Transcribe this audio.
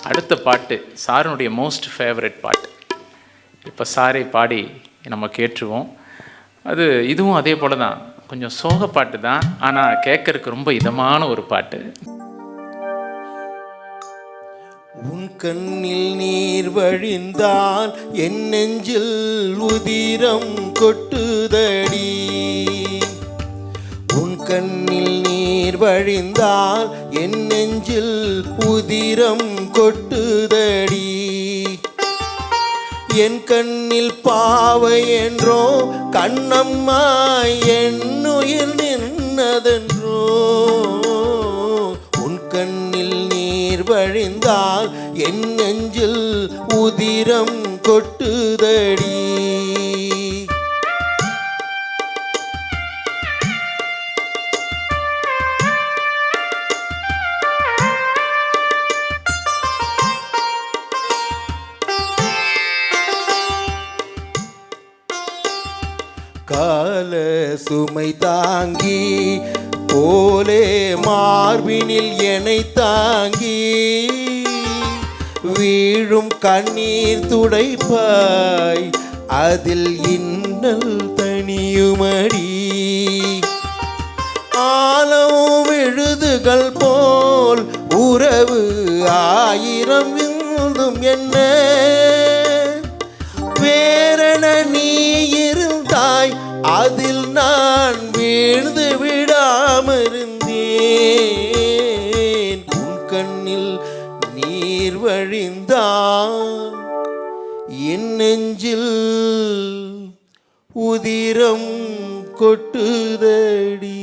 அடுத்த பாட்டு சாருனுடைய most favourite பாட்டு. இப்போ சாரை பாடி நம்ம கேட்டுருவோம். இதுவும் அதே போல் தான், கொஞ்சம் சோக பாட்டு தான், ஆனால் கேட்கறதுக்கு ரொம்ப இதமான ஒரு பாட்டு. உன் கண்ணில் நீர் வழிந்தால் என் நெஞ்சில் உதிரம் கொட்டுதடி. உன் கண்ணில் நீர் வழிந்தால் என் நெஞ்சில் உதிரம் கொட்டுதடி. என் கண்ணில் பாவை என்றோ கண்ணம்மா என் உயிர் நின்னதென்றோ. உன் கண்ணில் நீர் வழிந்தால் என் நெஞ்சில் உதிரம் கொட்டுதடி. கால சுமை தாங்கி போலே மார்பினில் என்னை தாங்கி வீழும் கண்ணீர் துடைப்பாய், அதில் இன்னல் தனியுமடி. ஆலம் விழுதுகள் போல் உறவு ஆயிரம் விழுந்தும் என்ன வேறென நீ இருந்தாய், அதில் நான் வீழ்ந்து விடாமருந்தேன். உன் கண்ணில் நீர் வழிந்தால் என் நெஞ்சில் உதிரம் கொட்டுதடி.